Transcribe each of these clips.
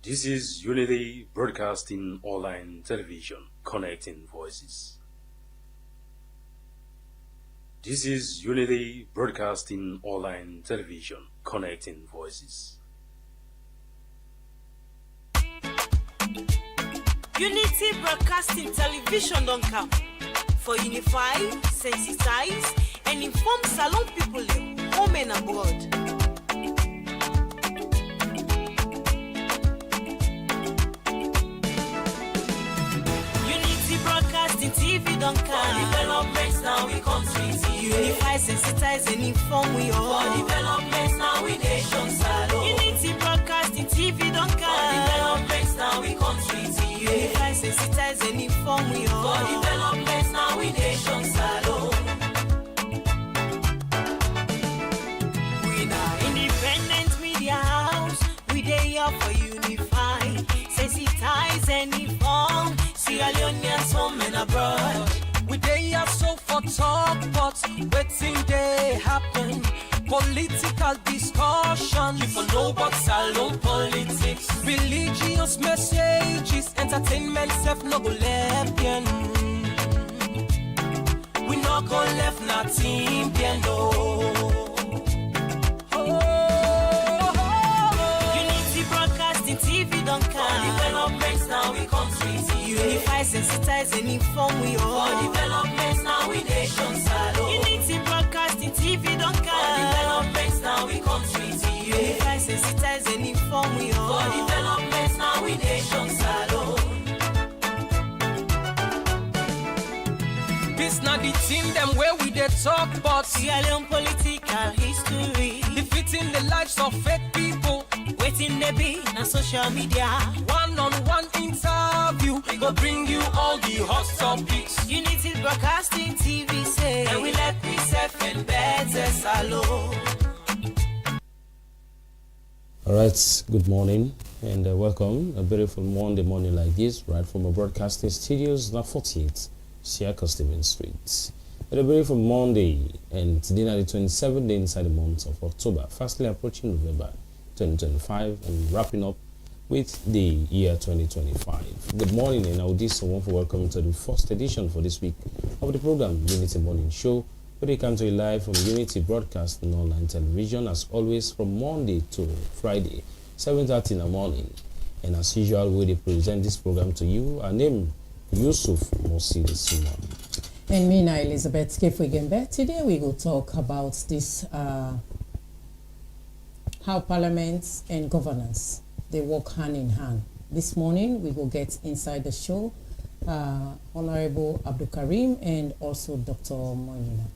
This is Unity Broadcasting Online Television, connecting voices. This is Unity Broadcasting Online Television, connecting voices. Unity Broadcasting Television don't come for unify, sensitize, and inform Salon people home and abroad. Unity Broadcasting TV don't come. For developments now we come to unify, sensitize, and inform we all. For developments now we nation Salon. Unity Broadcasting TV don't come. For developments now we come to unify, sensitize, and inform we all. For developments now we nation Salon. We now independent media house. We dey here for unify, sensitize, and inform. Sierra Leoneans home and abroad. We dey here so for talk, but wetin dey happen? Political discussion. You for know about Salon politics. Religious messages, entertainment self no go left bien. We no go left nothing bien no. Unity Broadcasting TV don't come. Developments now we come to unify, sensitize, and inform we all. For developments now we nation Salon. Unity Broadcasting TV don't come. For developments now we come to unify, sensitize, and inform we all. For developments now we nation Salon. This not the team them where we dey talk about Sierra Leone political history, defeating the lives of fake people. waiting they be na social media. One-on-one interview, we go bring you all the hot topics. Unity Broadcasting TV say, and we let myself and better Salon. All right, good morning and welcome. A beautiful Monday morning like this, right from our broadcasting studios, now 48, Siaka Stephen Street. It's a beautiful Monday, and today is the 27th day inside the month of October, fastly approaching November 2025 and wrapping up with the year 2025. Good morning, and I would do so for welcome to the first edition for this week of the program Unity Morning Show, where they come to you live from Unity Broadcasting Online Television, as always from Monday to Friday, 7:30 in the morning. And as usual, we present this program to you. Our name, Yusuf Mosi Simon. And me, Elizabeth Kefuigembe. Today we will talk about this, how parliament and governance, they work hand in hand. This morning we will get inside the show, Honorable Abdul Karim and also Dr. Moinina.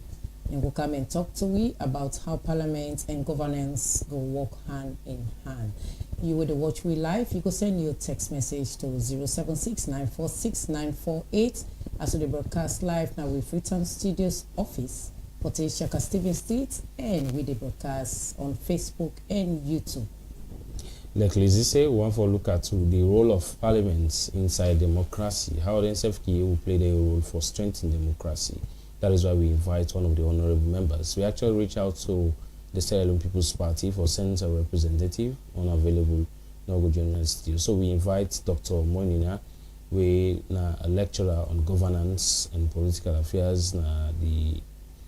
And we'll come and talk to we about how parliament and governance go work hand in hand. You would watch we live, you could send your text message to 076-946-948 as we broadcast live now with Freetown Studios office, Port Shaka Stephen Street, and we broadcast on Facebook and YouTube. Like Lizzie say, we want to look at the role of parliament inside democracy, how the NSFK will play their role for strengthening democracy. That is why we invite one of the honorable members. We actually reach out to the Sierra Leone People's Party for sending a representative unavailable no general studio. So we invite Dr. Moinina, we a lecturer on governance and political affairs na the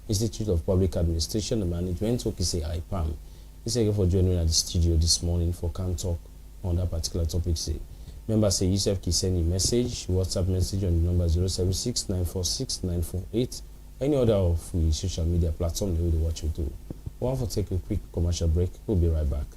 Institute of Public Administration and Management, okay, say IPAM. Thank you for joining at the studio this morning for Can Talk on that particular topic. Say, remember, say Yusuf can send a message, WhatsApp message on the number 076-946-948. Any other of the social media platform, they will watch you do. We want to take a quick commercial break. We'll be right back.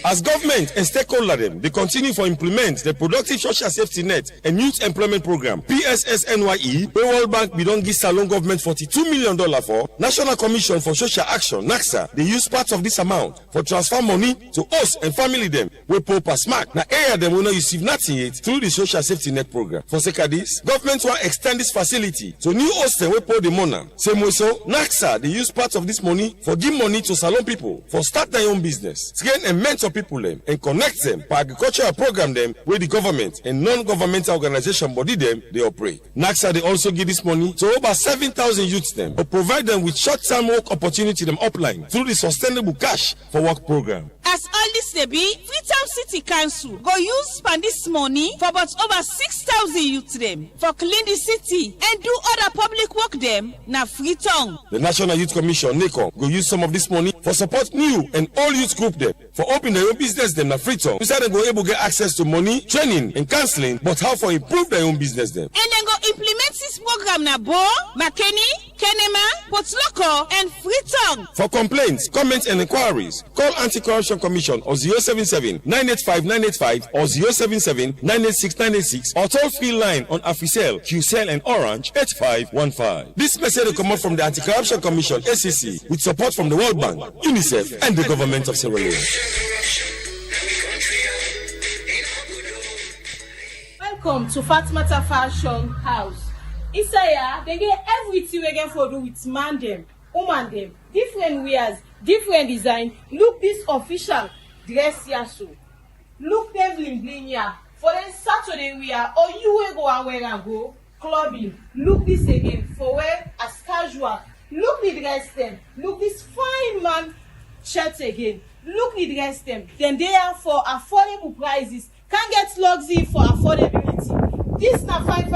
As government and stakeholder them, they continue to implement the Productive Social Safety Net and Youth Employment Program, PSSNYE, where World Bank be don't give Salon government $42 million for. National Commission for Social Action, NACSA, they use part of this amount for transfer money to us and family them. We poor pass mark. Now area them will not receive nothing yet through the Social Safety Net Program. For sake of this, government will extend this facility to new hostel we pour the money. Same way so, NACSA, they use part of this money for give money to Salon people for start their own business. Again, and mentor people people them and connect them for agricultural program them where the government and non-governmental organization body them they operate. NACSA they also give this money to over 7,000 youths them to provide them with short-term work opportunity them upline through the Sustainable Cash for Work program. As all this dey be, Freetown City Council go use spend this money for about over 6,000 youth them for clean the city and do other public work them na Freetown. The National Youth Commission NACOM go use some of this money for support new and old youth group them for open their own business them na Freetown. Besides they go able get access to money, training and counseling, but how for improve their own business them. And then go implement this program na Bo, Makeni, Kenema, Port Loko and Freetown. For complaints, comments and inquiries, call Anti-Corruption Commission or 077-985-985 or 077-986-986 or toll-free line on Africell, QCell and Orange 8515. This message will come out from the Anti-Corruption Commission ACC with support from the World Bank, UNICEF and the government of Sierra Leone. Welcome to Fatmata Fashion House. Isaiah, they get everything we get for do with man them, woman them, different wears, different design. Look this official dress here so. Look them bling bling here. For then Saturday we are or you will go and wear and go clubbing. Look this again for wear as casual. Look the dress them. Look this fine man shirt again. Look the dress them. Then they are for affordable prices. Can't get luxury for affordability. This na fine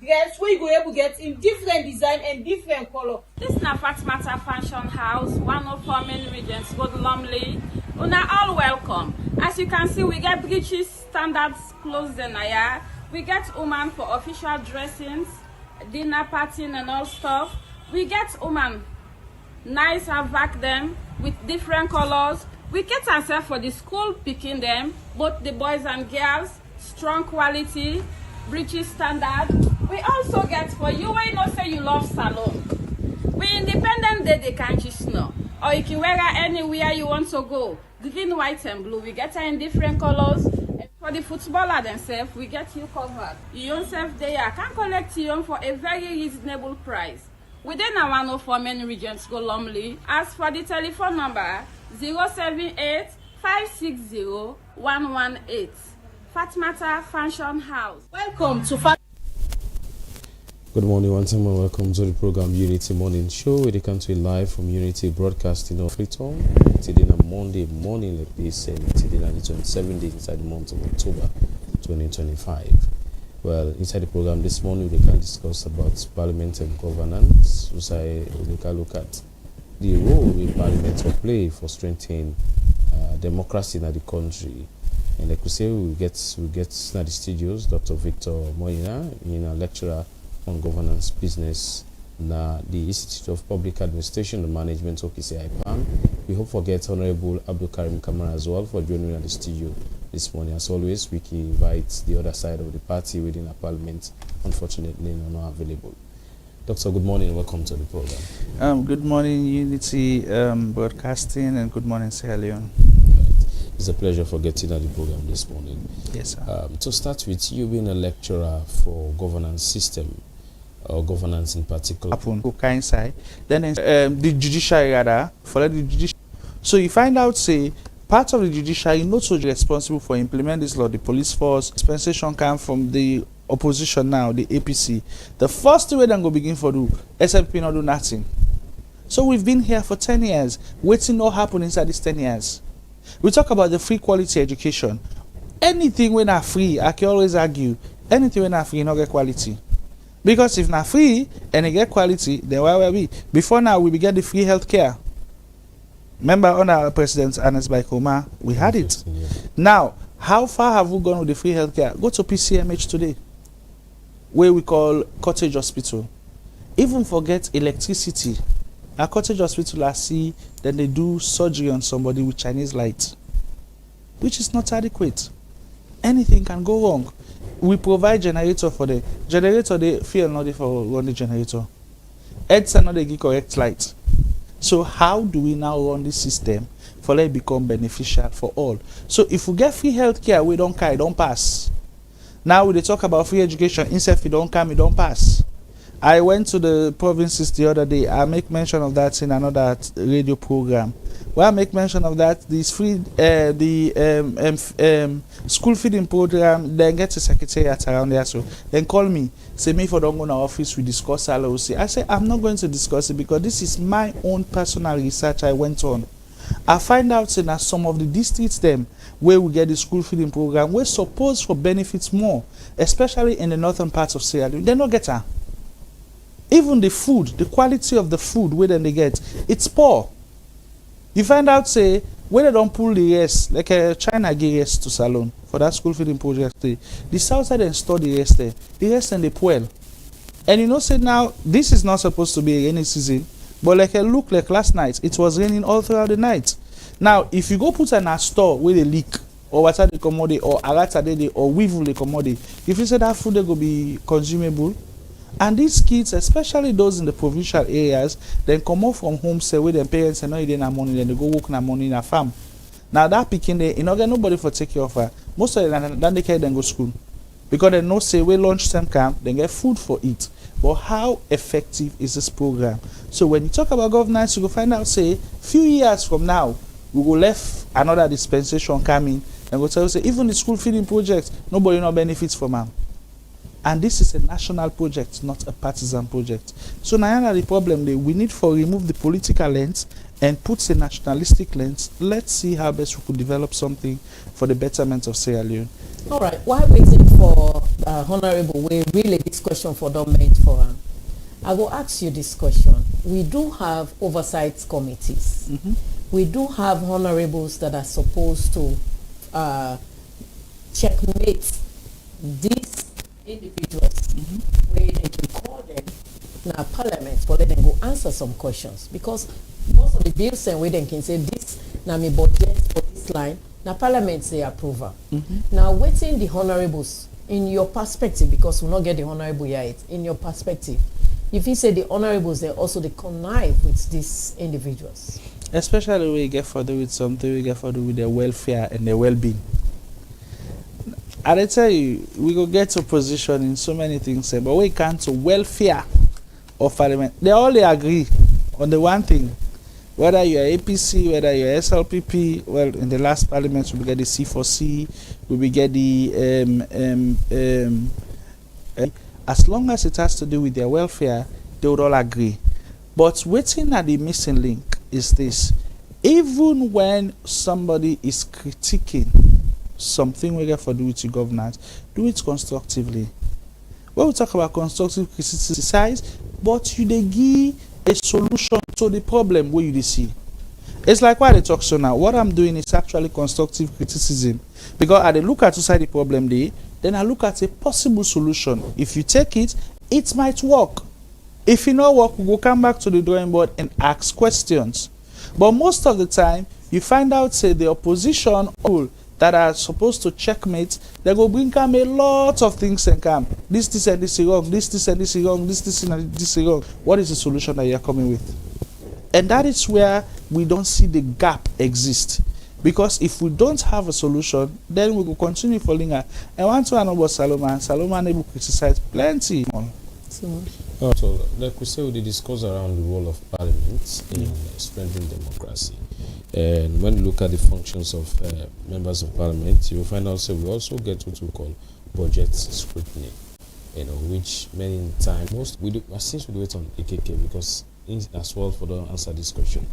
dress where you go able get in different design and different color. This na Fatmata Fashion House, 104 Main Regents, Good Lumley. Una all welcome. As you can see, we get British standards clothes and aya. We get woman for official dressings, dinner party and all stuff. We get woman nice havac them with different colors. We get ourselves for the school picking them, both the boys and girls, strong quality, British standard. We also get for you when you know say you love salon. We independent day they can't just know. Or you can wear her anywhere you want to go. Green, white and blue. We get her in different colors. And for the footballer themselves, we get you covered. You yourself there can collect you for a very reasonable price. Within our 104 Main Regents Go Lumley. As for the telephone number 078-560-118. Fatmata Fashion House. Welcome to Good morning, once again, welcome to the program Unity Morning Show. We come to you live from Unity Broadcasting of Freetown. Today on Monday morning, like this, and today on the 27th day inside the month of October 2025. Well, inside the program this morning, we can discuss about Parliament and governance. We can look at the role in Parliament will play for strengthening democracy in the country. And like we say, we get to the studios Dr. Victor Moyina, a lecturer on governance business na the Institute of Public Administration and Management OKC IPAM. We hope to get Honorable Abdul Karim Kamara as well for joining at the studio this morning. As always, we can invite the other side of the party within our parliament. Unfortunately, not available. Doctor, good morning and welcome to the program. Good morning, Unity Broadcasting, and good morning, Sierra Leone. It's a pleasure for getting at the program this morning. Yes, sir. To start with, you being a lecturer for governance system, or governance in particular. Then the judiciary rather, for the judiciary. So you find out, say, part of the judiciary not so responsible for implement this law, the police force, dispensation come from the opposition now, the APC. The first way they're going to begin for do, SNP not do nothing. So we've been here for 10 years, waiting not happen inside these 10 years. We talk about the free quality education. Anything when not free, I can always argue, anything when not free, not get quality. Because if not free and it get quality, then where will we? Before now, we began the free healthcare. Remember, under our President Ernest Bai Koroma, we had it. Yeah. Now, how far have we gone with the free healthcare? Go to PCMH today, where we call Cottage Hospital. Even forget electricity. At Cottage Hospital, I see that they do surgery on somebody with Chinese light, which is not adequate. Anything can go wrong. We provide generator for the generator. They feel not for run the generator. Heads are not they give correct light. So how do we now run this system for it become beneficial for all? So if we get free healthcare, we don't carry, don't pass. Now we talk about free education. Instead, if you don't come, you don't pass. I went to the provinces the other day. I make mention of that in another radio program. Where I make mention of that, this free school feeding program, then get a secretariat around there. So then call me, say me for don't go to office, we discuss LOC. I say I'm not going to discuss it because this is my own personal research I went on. I find out that some of the districts them where we get the school feeding program, we're supposed for benefits more, especially in the northern parts of Sierra Leone. They don't get her. Even the food, the quality of the food where then they get, it's poor. You find out, say, when they don't pull the rest, like China give rest to Salon for that school feeding project, the south side and store the rest there. The rest and they pull. And you know, say now, this is not supposed to be a rainy season, but like a look like last night, it was raining all throughout the night. Now, if you go put in a store with a leak, or water the commodity, or arata de or weevil the commodity, if you say that food they go be consumable, and these kids, especially those in the provincial areas, then come out from home, say with their parents and not eating their money, then they go work their money in a farm. Now that picking there, you know, get nobody for take care of her. Most of them then they can then go school. Because they know say we lunchtime camp, they get food for it. But how effective is this program? So when you talk about governance, you go find out, say, few years from now, we go left another dispensation coming and go tell you, say, even the school feeding project, nobody no benefits from them. And this is a national project, not a partisan project. So now the problem there, we need to remove the political lens and put a nationalistic lens. Let's see how best we could develop something for the betterment of Sierra Leone. All right, while waiting for Honorable, we really this question for Government Forum. I will ask you this question. We do have oversight committees. We do have honorables that are supposed to checkmate these individuals where they can call them now parliament for let them go answer some questions, because most of the bills and where they can say this now me budget for this line now parliament say approval. Now waiting the honorables in your perspective, because we not get the honorable yet, in your perspective, if you say the honorables, they also they connive with these individuals, especially when you get further with something, we get further with their welfare and their well-being. I tell you, we go get to position in so many things, but when it comes to welfare of parliament, they all agree on the one thing. Whether you're APC, whether you're SLPP, well, in the last parliament, we get the C4C, we get the as long as it has to do with their welfare, they would all agree. But waiting at the missing link is this: even when somebody is critiquing something we get for do with your governance, do it constructively. When we talk about constructive criticism, but you dey give a solution to the problem where you see. It's like why they talk so now. What I'm doing is actually constructive criticism, because I look at inside the problem there, then I look at a possible solution. If you take it, it might work. If it not work, we will come back to the drawing board and ask questions. But most of the time, you find out say the opposition that are supposed to checkmate, they go bring come a lot of things and come. This and this is wrong, this and this is wrong, this and this is wrong. What is the solution that you're coming with? And that is where we don't see the gap exist. Because if we don't have a solution, then we will continue falling out. I want to know about Salomon. Salomon able to criticize plenty more. So, like we say, we discuss around the role of parliament in strengthening democracy. And when you look at the functions of members of parliament, you will find out we also get what we call budget scrutiny, which many times we do. Since we do it on AKK, because as well for the answer this question,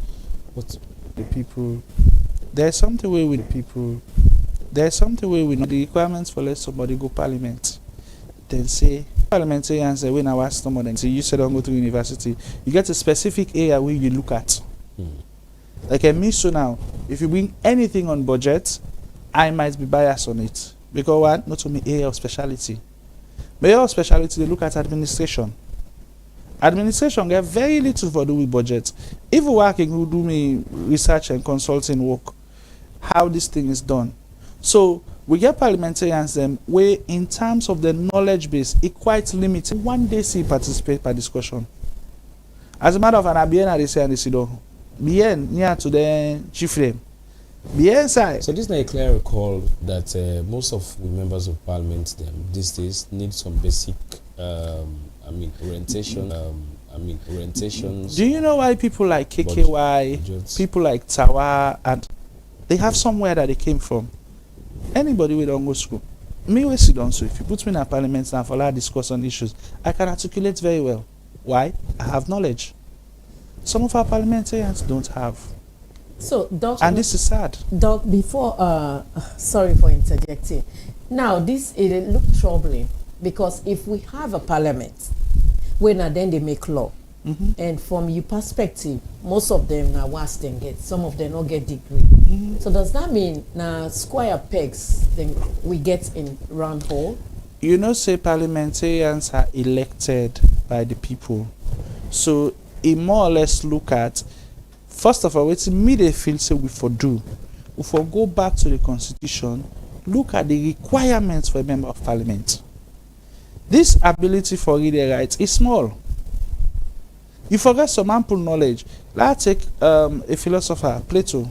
but the people, there's something way with people. There's something way with the requirements for let somebody go parliament. Then say parliamentarians say when I was someone and say you said don't go to university, you get a specific area where you look at. Like a me so now, if you bring anything on budget, I might be biased on it. Because what? Not only area of speciality. But area of speciality, they look at administration. Administration get very little for do with budget. If we working, who do me research and consulting work, how this thing is done. So we get parliamentarians them where in terms of the knowledge base, it quite limited. One day see participate per discussion. As a matter of fact, they say and they see though. Bien near to the chief frame. Bien side. So this is a clear recall that most of the members of parliament these days need some basic orientations. Do you know why people like KKY, people like Tawa, and they have somewhere that they came from? Anybody with don't go school. Me we sit down, so if you put me in a parliament now for our discuss on issues, I can articulate very well. Why? I have knowledge. Some of our parliamentarians don't have. So, Doc, and this is sad. Doc, before, sorry for interjecting. Now, this it look troubling because if we have a parliament, when then they make law, and from your perspective, most of them now was then get, some of them not get degree. So does that mean now square pegs then we get in round hole? You know, say parliamentarians are elected by the people, so it more or less look at. First of all, it's immediate feel say we for do. We for go back to the constitution, look at the requirements for a member of parliament. This ability for reading rights is small. You forget some ample knowledge. Let's take a philosopher, Plato.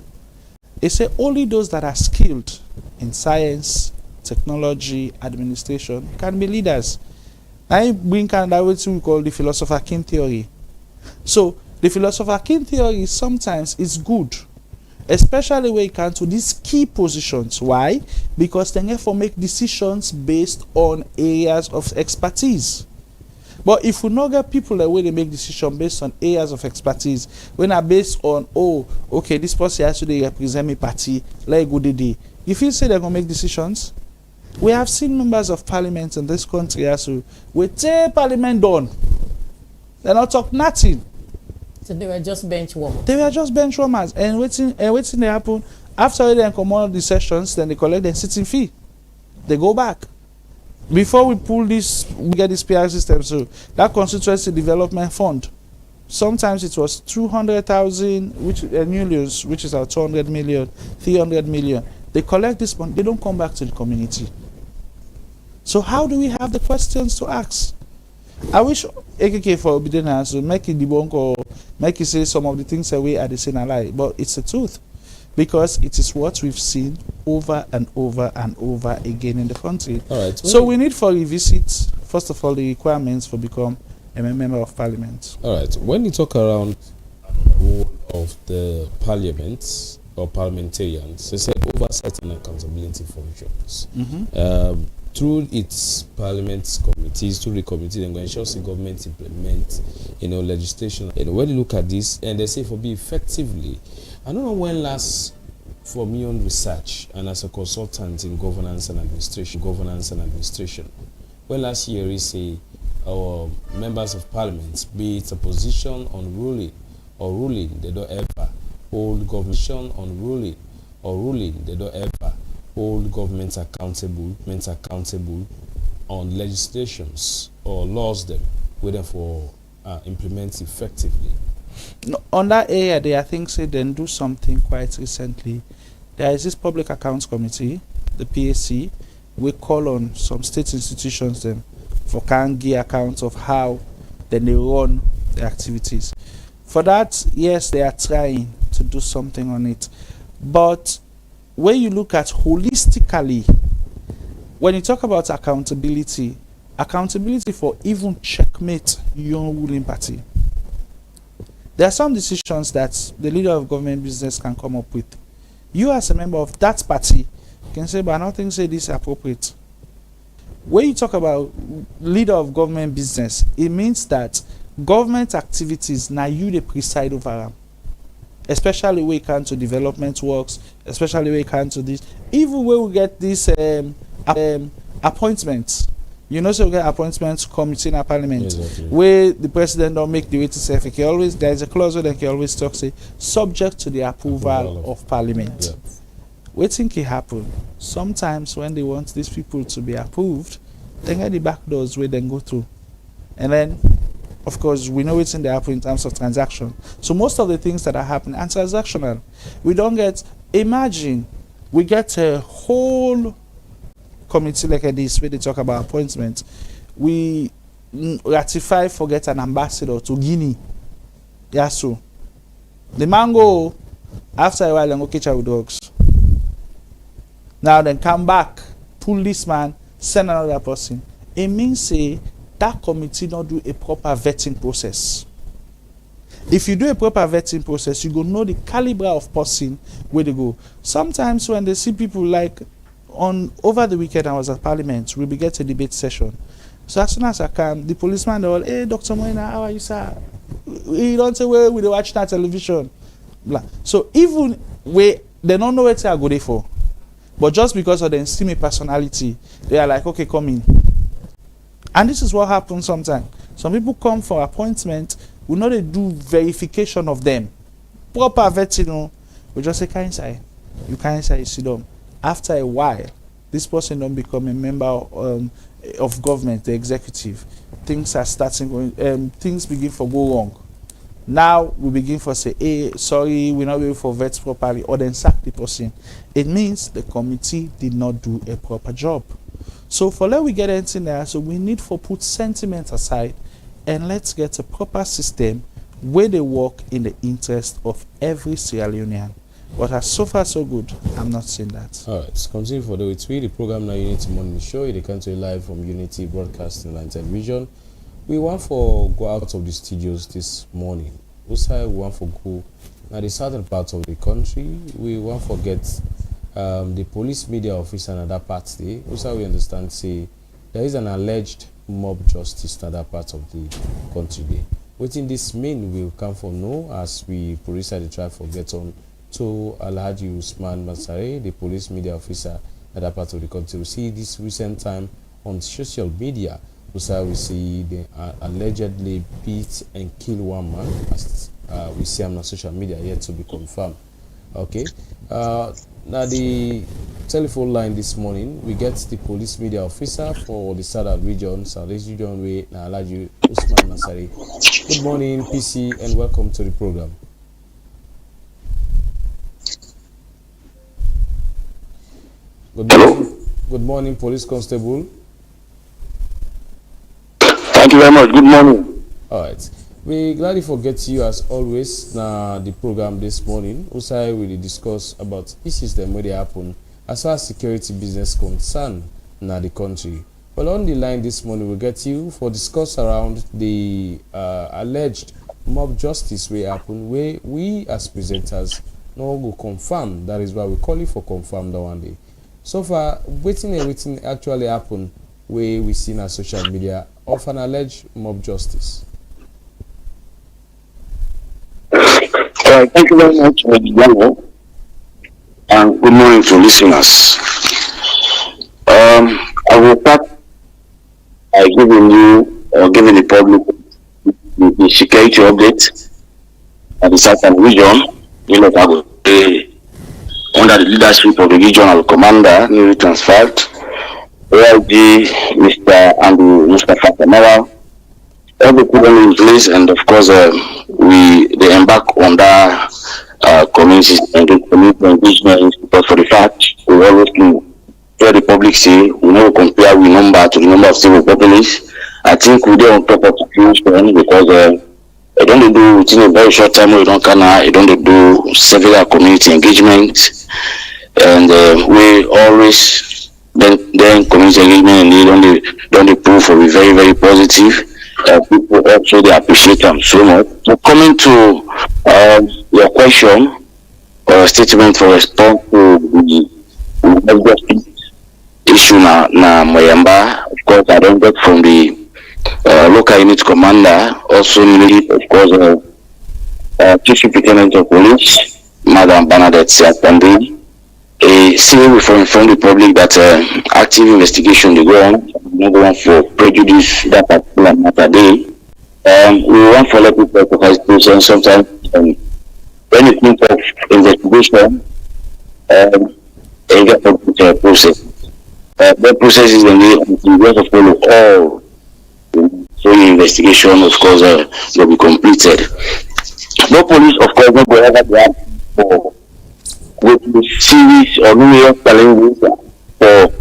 He said only those that are skilled in science, technology, administration can be leaders. I bring kind of what we call the philosopher king theory. So the philosopher king theory sometimes is good, especially when it comes to these key positions. Why? Because they therefore make decisions based on areas of expertise. But if we not get people that way they make decisions based on areas of expertise, when are based on, oh, okay, this person has to represent me party, like good day. You feel say they're gonna make decisions? We have seen members of parliament in this country as we take parliament done. They not talk nothing. So they were just bench warmers. They were just bench warmers, and waiting they happen after they come on the sessions, then they collect their sitting fee. They go back. Before we pull this, we get this PR system. So that constituency development fund, sometimes it was 200,000, which millions, which is our 200 million, 300 million. They collect this fund. They don't come back to the community. So how do we have the questions to ask? I wish AKK for obedience to make it debunk or make it say some of the things away are the same lie, but it's the truth because it is what we've seen over and over and over again in the country. All right. So we need for revisit first of all the requirements for become a member of parliament. All right. When you talk around the role of the parliament or parliamentarians, they say oversight and accountability functions. Through its parliament committees, through the committee, then ensures the government implement, legislation. When you look at this, and they say for be effectively, I don't know when last, for me on research and as a consultant in governance and administration, when last year we say our members of parliament, be it a position on ruling or ruling, they don't ever hold government on ruling or ruling, they don't ever hold government accountable on legislations or laws them whether for implement effectively. No, on that area they I think say then do something quite recently. There is this public accounts committee, the PAC, we call on some state institutions them for can give accounts of how then they run the activities. For that, yes, they are trying to do something on it, but when you look at holistically, when you talk about accountability for even checkmate your ruling party, there are some decisions that the leader of government business can come up with. You as a member of that party can say, but I don't think say this is appropriate. When you talk about leader of government business, it means that government activities now you the preside over them. Especially when it comes to development works, especially when it comes to this. Even when we get these appointments, so we get appointments committee in our parliament, exactly. Where the president don't make the way to say, there is a clause where they can always talk, say, subject to the approval of parliament. Yeah. We think it happen. Sometimes when they want these people to be approved, they get the back doors where they go through. And then, of course, we know it's in the happen in terms of transaction. So most of the things that are happening are transactional. We don't get, imagine, we get a whole committee like this where they talk about appointments. We ratify for get an ambassador to Guinea. Yeah, so. The man go, after a while, and go catch her with drugs. Now then come back, pull this man, send another person. It means say, that committee not do a proper vetting process. If you do a proper vetting process, you go know the caliber of person where they go. Sometimes when they see people like over the weekend I was at Parliament, we be get a debate session. So as soon as I come, the policeman they all, hey Dr. Moina, how are you, sir? You don't say well we watch that television. Blah. So even where they don't know what they are good for. But just because of them see me personality, they are like, okay, come in. And this is what happens sometimes. Some people come for appointment, we know they do verification of them. Proper vetting, we just say, can't say. You can't say, you sit down. After a while, this person don't become a member of government, the executive. Things are starting going, things begin to go wrong. Now we begin to say, hey, sorry, we're not able to vet properly, or then sack the person. It means the committee did not do a proper job. So for let we get anything there, so we need to put sentiment aside and let's get a proper system where they work in the interest of every Sierra Leonean. But as so far so good, I'm not seeing that. All right, continue for the program now. Unity Morning Show. They come to you live from Unity Broadcasting and Television. We want for go out of the studios this morning. Also, we want for go now the southern part of the country. We want to get the police media officer in that part there. Also, we understand say there is an alleged mob justice in that part of the country there. What in this mean will come for no as we police had try for get on to Alhaji Usman Mansare, the police media officer at that part of the country. We see this recent time on social media. Also, we see they allegedly beat and kill one man. As we see him on social media yet to be confirmed. Okay. Now the telephone line this morning, we get the police media officer for the Southern region, Southeast region, where Alhaji Usman Mansare. Good morning, PC, and welcome to the program. Good morning, Police Constable. Thank you very much. Good morning. All right. We gladly forget you as always. Now the program this morning, also we will discuss about issues that may happen as far as security business concern in the country. Well, on the line this morning, we'll get you for discuss around the alleged mob justice will happen, where we as presenters no go confirm. That is why we call it for confirm that one day. So far, waiting actually happened where we see on social media of an alleged mob justice. Thank you very much, and good morning to listeners. I will start by giving the public the security update at the Southern region. You know, that will be under the leadership of the regional commander, newly transferred, AIG Mr. Andrew Mustafa Kamara. Everything in place, and of course, they embark on that community engagement, but for the fact we always hear the public say we never compare with number to the number of civil populace. I think we are on top of the situation because I don't do within a very short time. We don't do several community engagement, and we always then community engagement, and they don't prove for be very very positive. People also they appreciate them so much. So coming to your question or statement for response to the issue na Moyamba, of course I don't get from the local unit commander, also nearly of course Chief Lieutenant of Police, Madam Bernadette Siatande. Still we inform the public that active investigation they go on. Not going for prejudice that particular matter day. We want for let people participation sometimes when you think of investigation you get a process. That process is the way to follow all the investigation, of course, will be completed. No police, of course, not will ever be asked for with serious or numerous challenges for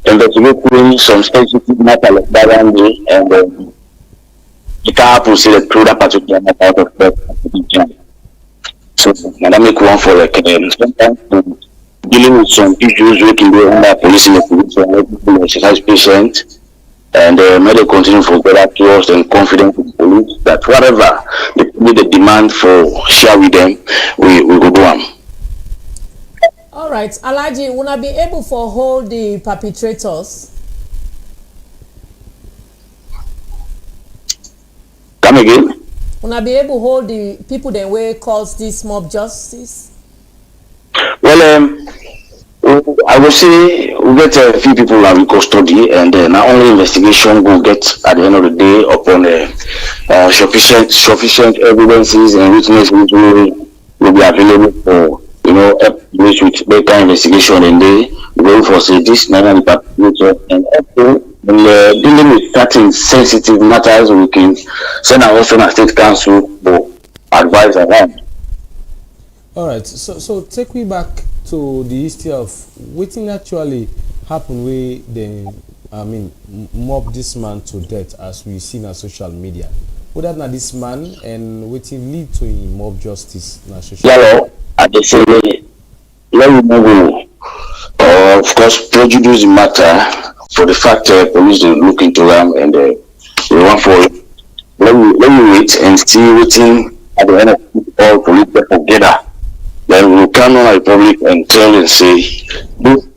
investigating some sensitive matter like that one day, and it can happen through that particular matter out of that. So, Madam, make one for like sometimes dealing with some issues we can do under police investigation, people exercise patient, and may they continue for better trust and confidence in police that whatever the demand for share with them, we go do them. All right, Alhaji, will I be able to hold the perpetrators? Come again? Will I be able to hold the people that will cause this mob justice? Well, I will say we get a few people that we custody, and not only investigation will get at the end of the day upon sufficient evidences and witnesses will be available for with better investigation, and they will for say this man and perpetrator, and also dealing with certain sensitive matters, we can send our also state council for advice around. All right, so take me back to the history of what actually happened where they, mob this man to death as we see on social media. What that this man and what it lead to in mob justice na social media? At the same way, let me know, of course, prejudice the matter for the fact police they look into them and they want for let me wait and see what at the end of all police together. Then we will come on the public and tell and say, this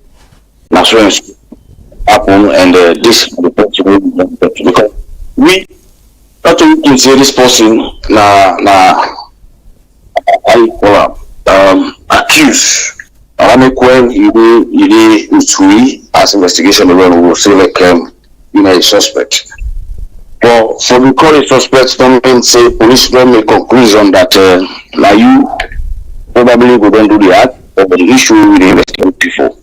national happen and this is the person because we not only can say this person accused. I make when you as investigation will say like a suspect. But for we call a suspect, don't mean say police don't make conclusion that now you probably go don't do the act, but the issue with the investigation before.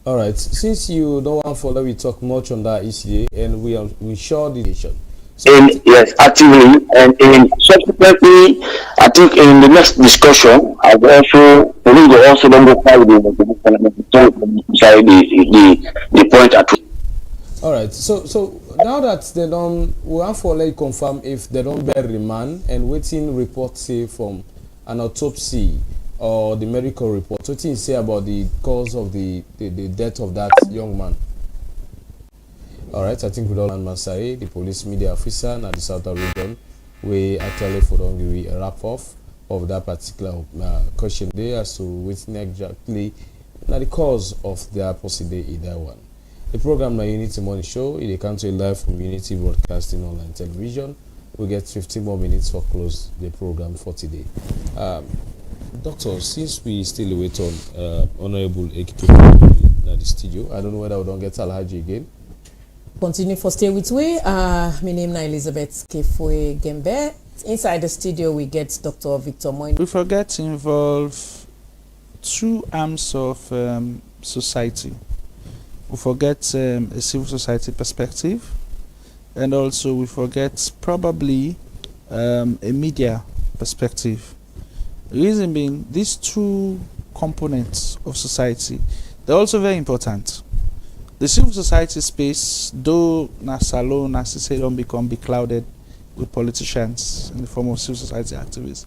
All right, since you don't want to follow, we talk much on that issue, and we share the issue. Yes, actively, and subsequently, I think in the next discussion, I will also police will also don't go far with the point at. All right, so now that they don't, we have to confirm if they don't bear remand and waiting report say from an autopsy or the medical report. What do you say about the cause of the death of that young man? All right, I think we don't land Masai, the police media officer in the southern region, we actually for don't give a wrap off of that particular question there as to which exactly the cause of the opposite in that one. The program na Unity Morning Show, it comes to live from Unity Broadcasting Online Television. We get 15 more minutes for close the program for today. Doctor, since we still wait on Honorable Ekito in the studio, I don't know whether we don't get Alhaji again. Continue for stay with we. My name is Elizabeth Kefoe Gembe. Inside the studio, we get Dr. Victor Moynihan. We forget to involve two arms of society. We forget a civil society perspective, and also we forget probably a media perspective. The reason being, these two components of society, they're also very important. The civil society space, though salon, as I say, don't become beclouded with politicians in the form of civil society activists,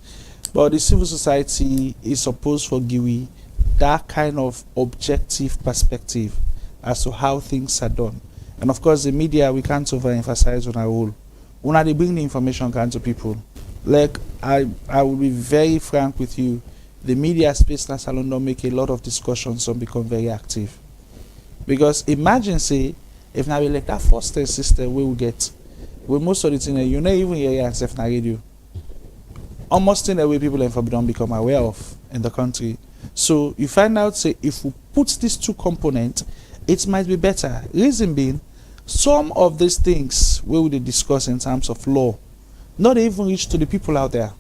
but the civil society is supposed to give that kind of objective perspective as to how things are done. And of course, the media, we can't overemphasize on our role. When they bring the information to people, like I will be very frank with you, the media space in salon don't make a lot of discussions and become very active. Because imagine, say, if now we like that foster system we will get, with most of the things you know, even hear yourself on radio, almost in the way people don't become aware of in the country. So you find out, say, if we put these two components, it might be better. Reason being, some of these things we will discuss in terms of law, not even reach to the people out there.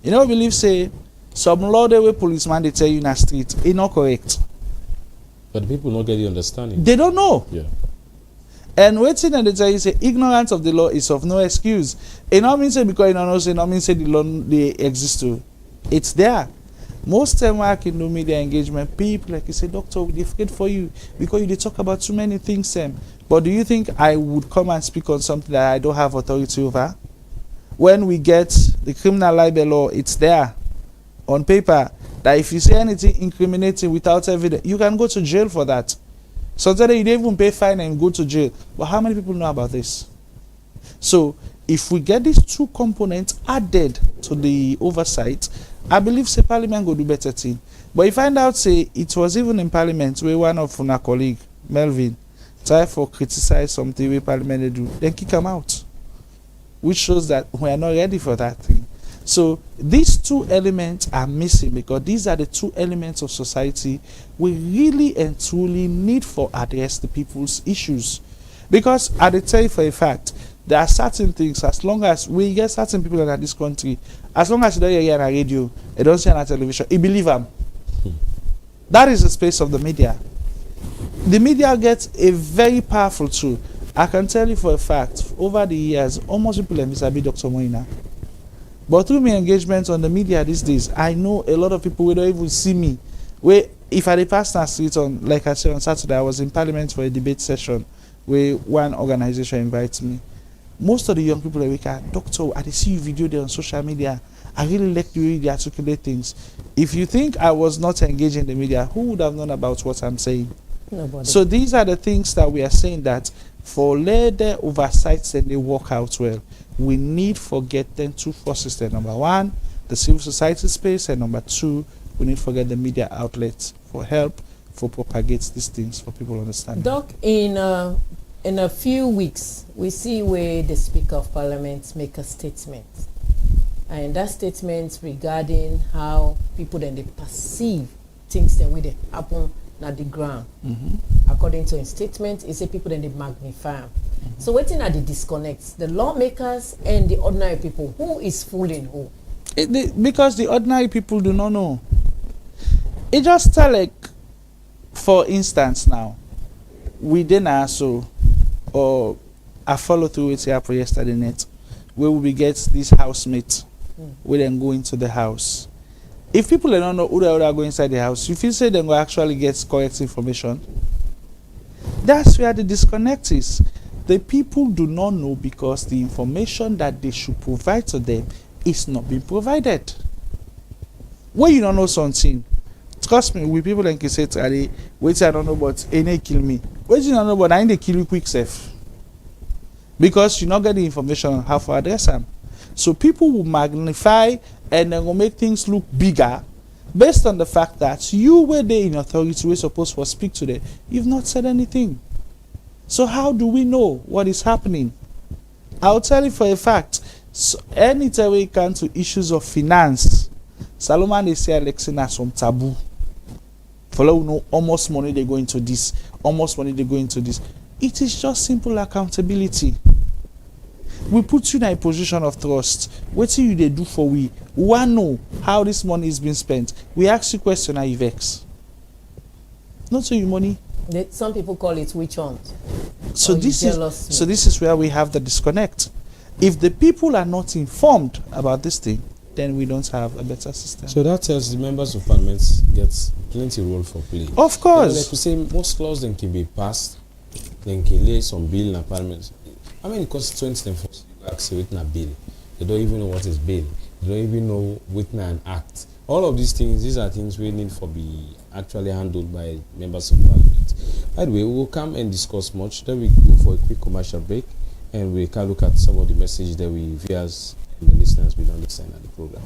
You know, I believe, say, some law the way policeman they tell you in the street, it's not correct. But people don't get the understanding. They don't know. Yeah. And waiting and they tell you say ignorance of the law is of no excuse. It not mean say because you don't know, say not mean say the law they exist too. It's there. Most time work in no media engagement, people like you say, doctor, we difficult for you because you talk about too many things. But do you think I would come and speak on something that I don't have authority over? When we get the criminal libel law, it's there on paper that if you say anything incriminating without evidence, you can go to jail for that. Sometimes you don't even pay fine and go to jail. But how many people know about this? So if we get these two components added to the oversight, I believe say Parliament will do better thing. But you find out say it was even in Parliament where one of our colleague, Melvin, try for criticize something where Parliament they do, then kick him out. Which shows that we are not ready for that thing. So these two elements are missing because these are the two elements of society we really and truly need for address the people's issues. Because I tell you for a fact, there are certain things, as long as we get certain people in this country, as long as you don't hear on a radio, you don't see on a television, you believe them. That is the space of the media. The media gets a very powerful tool. I can tell you for a fact, over the years, almost people have missabi Dr. Moina. But through my engagement on the media these days, I know a lot of people who don't even see me. Where if I pass the street on, like I said on Saturday, I was in Parliament for a debate session where one organization invites me. Most of the young people are like, Doctor, I see you video there on social media. I really like the way you articulate things. If you think I was not engaged in the media, who would have known about what I'm saying? Nobody. So these are the things that we are saying that for let the oversights and they work out well, we need for get them two forces there. Number one, the civil society space, and number two, we need for get the media outlets for help, for propagate these things for people to understand. Doc, in a few weeks, we see where the Speaker of Parliament make a statement. And that statement regarding how people then they perceive things that way they happen at the ground. According to his statement, he said people then they magnify them. So waiting at the disconnects, the lawmakers and the ordinary people, who is fooling who? Because the ordinary people do not know. It just tell like, for instance now, we didn't also, or I follow through with April yesterday night, where we get these housemates, we then go into the house. If people don't know who they are going inside the house, you feel say they will actually get correct information. That's where the disconnect is. The people do not know because the information that they should provide to them is not being provided. When you don't know something, trust me, with people like you say, wait, I don't know, but any kill me. Wait, you don't know, but I need to kill you quick, safe. Because you not get the information on how to address them. So people will magnify and then will make things look bigger based on the fact that you were there in authority, we're supposed to speak to them. You've not said anything. So how do we know what is happening? I'll tell you for a fact, so anytime we come to issues of finance, Salomon they say election as some taboo. Follow know almost money they go into this, almost money they go into this. It is just simple accountability. We put you in a position of trust. What do you they do for we? We want to know how this money is being spent. We ask you question, are you vex? Not so you money. Some people call it witch hunt. So this is where we have the disconnect. If the people are not informed about this thing, then we don't have a better system. So that tells the members of parliament gets plenty role for play. Of course. Like we say, most laws then can be passed, then can lay some bill in a parliament. How many constituents then force you to accept a bill? They don't even know what is bill. They don't even know witness an act. All of these are things we need for be actually handled by members of parliament. By the way, we will come and discuss much. Then we go for a quick commercial break and we can look at some of the messages that we viewers and the listeners will understand at the program.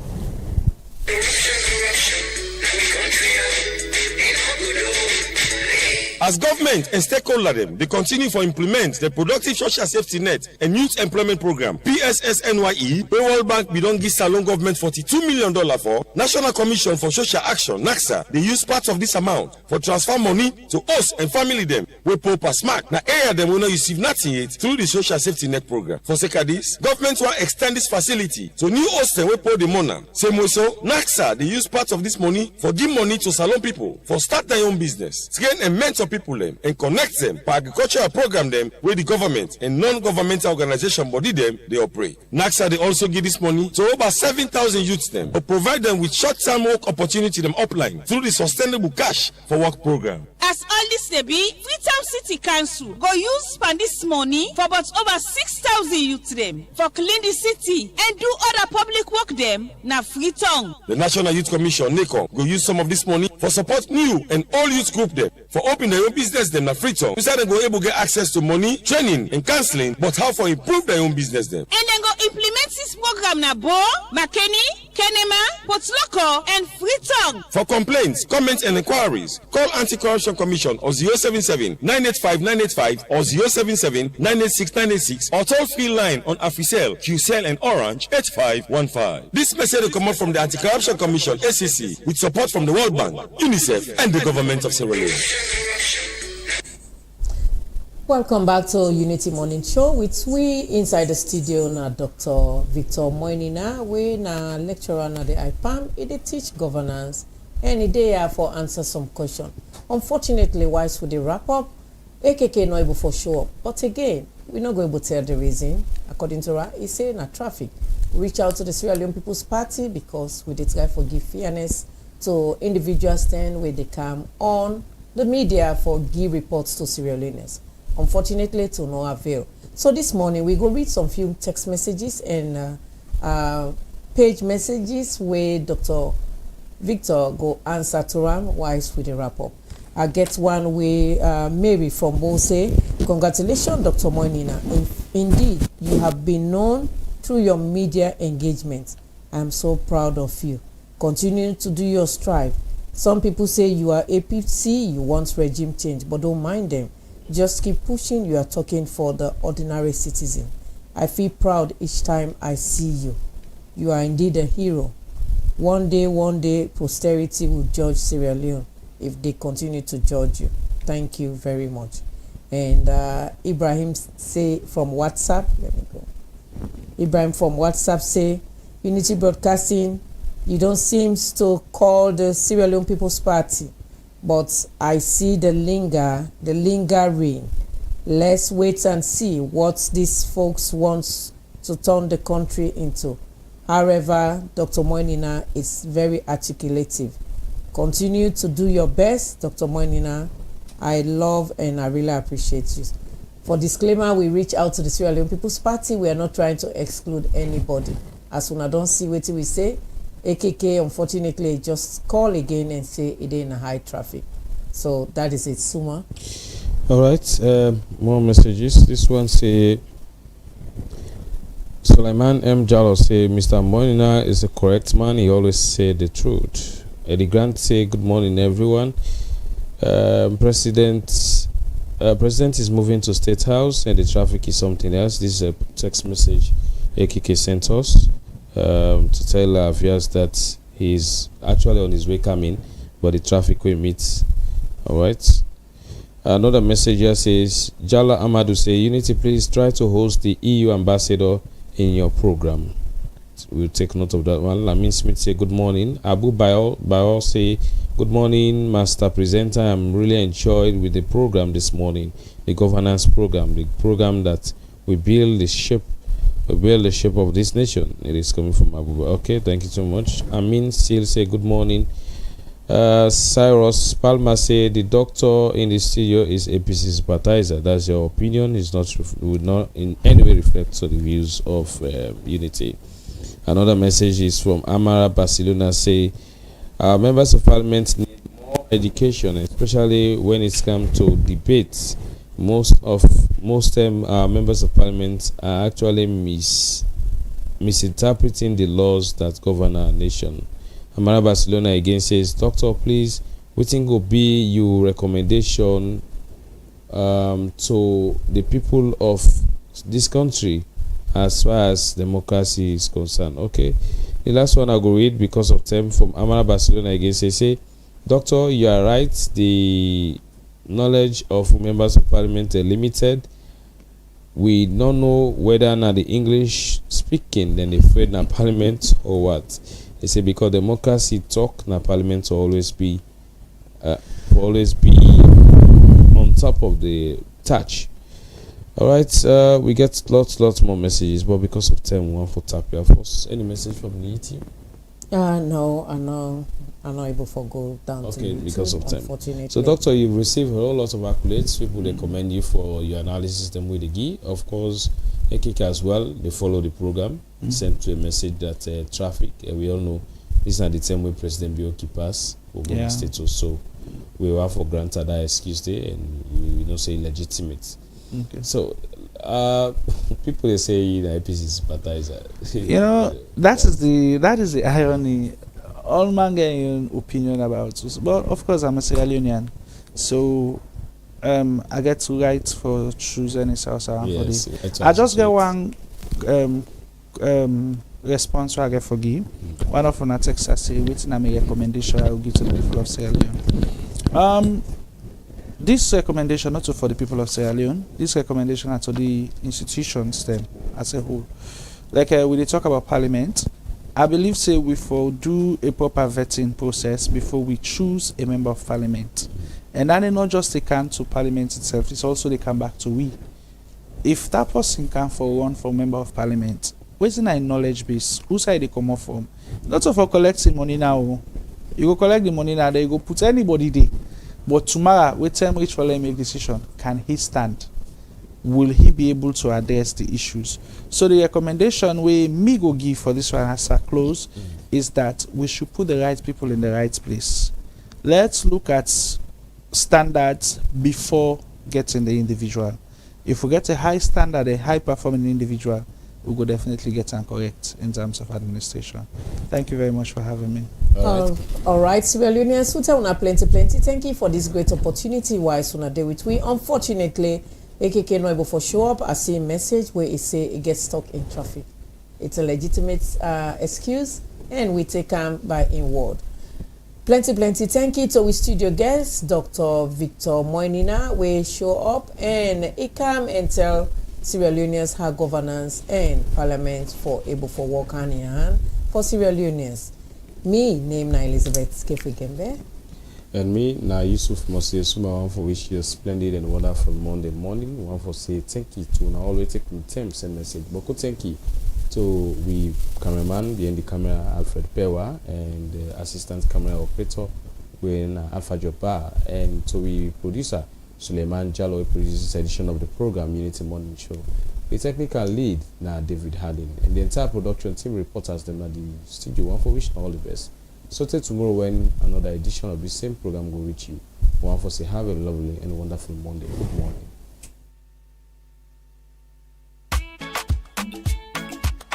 As government and stakeholder them, they continue to implement the Productive Social Safety Net and Youth Employment Program, PSSNYE, where World Bank we don't give Salon government $42 million for. National Commission for Social Action, NACSA, they use part of this amount for transfer money to us and family them. We pay per smack. Now, area them will not receive nothing yet through the Social Safety Net Program. For sake of this, government will extend this facility to new hostel we pay the money. Same way so, NACSA, they use part of this money for give money to Salon people for start their own business. Train and mentor people them and connect them by agricultural program them where the government and non-governmental organization body them they operate. NACSA they also give this money to over 7,000 youths them to provide them with short-term work opportunity them upline through the Sustainable Cash for Work program. As all this dey be, Freetown City Council go use spend this money for about over 6,000 youth dem for clean the city and do other public work dem na Freetown. The National Youth Commission (NACOM) go use some of this money for support new and old youth group them for open their own business them na Freetown. Inside them go able get access to money, training and counseling, but how for improve their own business them. And then go implement this program na Bo, Makeni, Kenema, Potloko and Freetown. For complaints, comments and inquiries, call Anti-Corruption Commission or 077-985-985 or 077-986-986 or toll-free line on Africell, QCell and Orange 8515. This message will come out from the Anti-Corruption Commission (ACC) with support from the World Bank, UNICEF and the government of Sierra Leone. Welcome back to Unity Morning Show with we inside the studio na Dr. Victor Moinina, we na lecturer na the IPAM, he dey teach governance and he dey here for answer some question. Unfortunately, whilst we dey wrap up, AKK no able for show up. But again, we not go able to tell the reason. According to her, he say na traffic. Reach out to the Sierra Leone People's Party because we dey try for give fairness to individuals then where they come on the media for give reports to Sierra Leoneans. Unfortunately, to no avail. So this morning we go read some few text messages and page messages where Dr. Victor go answer to them whilst we wrap up. I get one way Mary from Bose. Congratulations, Dr. Moinina. Indeed, you have been known through your media engagement. I am so proud of you. Continue to do your strive. Some people say you are APC, you want regime change, but don't mind them. Just keep pushing. You are talking for the ordinary citizen. I feel proud each time I see you. You are indeed a hero. One day, posterity will judge Sierra Leone if they continue to judge you. Thank you very much. And Ibrahim say from WhatsApp, let me go. Ibrahim from WhatsApp say, Unity Broadcasting, you don't seem to call the Sierra Leone People's Party. But I see the lingering. Let's wait and see what these folks want to turn the country into. However, Dr. Moinina is very articulative. Continue to do your best, Dr. Moinina. I love and I really appreciate you. For disclaimer, we reach out to the Sierra Leone People's Party. We are not trying to exclude anybody. As soon as I don't see what we say, AKK, unfortunately, just call again and say it in a high traffic. So that is it, Suma. All right, more messages. This one say, Suleiman M. Jallo say, Mr. Moinina is a correct man. He always say the truth. Eddie Grant say, good morning, everyone. President is moving to State House and the traffic is something else. This is a text message AKK sent us. To tell Avias that he's actually on his way coming, but the traffic will meet. All right. Another message here says, Jala Amadou say, Unity, please try to host the EU ambassador in your program. We'll take note of that one. Lamin Smith say, good morning. Abu Bayol say, good morning, Master Presenter. I'm really enjoyed with the program this morning, the governance program, the program that we build the shape of this nation. It is coming from Abu. Okay, thank you so much. Amin still say good morning. Cyrus Palma say the doctor in the studio is APC sympathizer. That's your opinion. It's not would not in any way reflect to the views of Unity. Another message is from Amara Barcelona say our members of parliament need more education, especially when it's come to debates. Most members of parliament are actually misinterpreting the laws that govern our nation. Amara Barcelona again says, Doctor, please, wetin go be your recommendation to the people of this country as far as democracy is concerned? Okay, the last one I go read because of time from Amara Barcelona again say, Doctor, you are right. The knowledge of members of parliament are limited. We don't know whether or not the English speaking then they afraid na parliament or what. They say because democracy talk na parliament will always be on top of the touch. All right, we get lots more messages, but because of time, we want for tap here first. Any message from the team? No, I'm not able to go down to Okay, YouTube, because of time. unfortunately. So, Doctor, you've received a whole lot of accolades. People, they commend you for your analysis and way they give. Of course, Ekika as well, they follow the program, sent to a message that traffic, we all know, this is not the time when President Bioki pass over status. So, we will have for granted that excuse there and we don't say legitimate. Okay. So, people they say APC is sympathizer. That is the irony. All man get an opinion about us, but of course I'm a Sierra Leonean, so I get to write for choosing South Africa. I just get one response I get for give. One of them text I say, "Waiting a recommendation I will give to the people of Sierra Leone." This recommendation not for the people of Sierra Leone. This recommendation are to the institutions them as a whole. Like when they talk about Parliament, I believe say we will do a proper vetting process before we choose a member of Parliament, and that is not just they come to Parliament itself; it's also they come back to we. If that person can for run for member of Parliament, where's in our knowledge base? Who side they come up from? Not for collecting money now. You go collect the money now, then you go put anybody there. But tomorrow, when time reach for let make decision, can he stand? Will he be able to address the issues? So the recommendation we me go give for this one as a close is that we should put the right people in the right place. Let's look at standards before getting the individual. If we get a high standard, a high performing individual, we will definitely get them correct in terms of administration. Thank you very much for having me. All right, Sierra Leoneans, we tell una plenty. Thank you for this great opportunity. Why Suna day with we? Unfortunately, AKK not able to show up. I see a message where it say it gets stuck in traffic. It's a legitimate excuse, and we take them by in word. Plenty. Thank you to our studio guest, Dr. Victor Moinina, we show up and he come and tell Sierra Leoneans how governance and parliament for able for work hand in hand for Sierra Leoneans. Me, name na Elizabeth Skefigembe. And me, na Yusuf Mose Suma, one for wish you a splendid and wonderful Monday morning. One for say thank you to now always taking time send message. Boko thank you to we cameraman behind the camera Alfred Pewa and the assistant camera operator when Alpha Jopa and to we producer Suleiman Jallo produces this edition of the program Unity Morning Show. The technical lead na David Harding and the entire production team reporters them at the studio. One for wish all the best. So till tomorrow when another edition of the same program will reach you. One for say have a lovely and wonderful Monday. Good morning.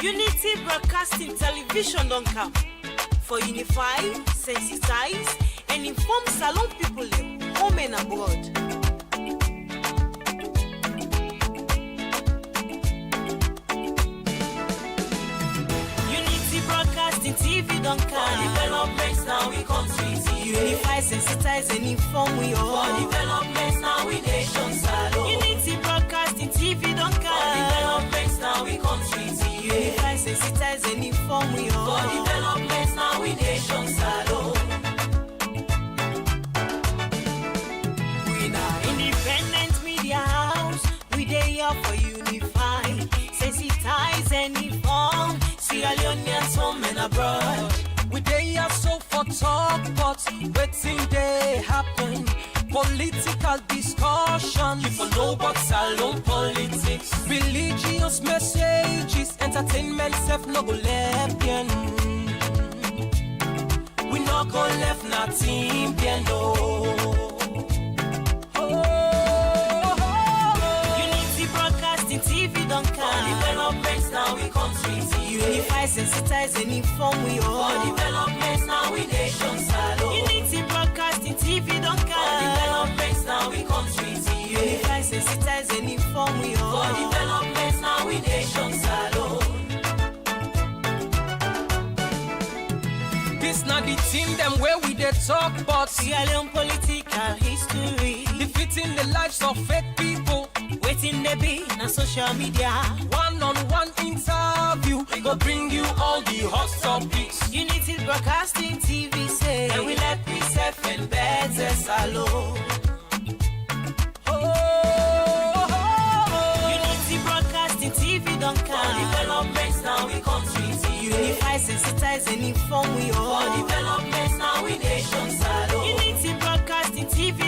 Unity Broadcasting Television don't come for unify, sensitize, and inform Salon people home and abroad. Unity Broadcasting TV don't come for developments now we country see. Unify, sensitize, and inform we all for developments now we nation Salon. Unity Broadcasting TV don't come for developments now we country see. Unify, sensitize, and inform we all for developments now we nation Salon. We now independent media house. We dey here for unify, sensitize, and inform Sierra Leoneans home and abroad. We dey here so for talk, but waiting they happen. Political discussion, you for know about Salon politics. Religious messages, entertainment self no go left bien. We no go left nothing bien no. Unity Broadcasting TV don't come for developments now we country see. Unify, sensitize, and inform we all for developments now we nation Salon. Unity Broadcasting TV don't come for developments now we country see. Unify, sensitize, and inform we all for developments now we nation Salon. This not the team them where we dey talk about Sierra Leone political history, defeating the lives of fake people. waiting they be na social media. One-on-one interview, we go bring you all the hot topics. Unity Broadcasting TV say, and we let peace and better Salon.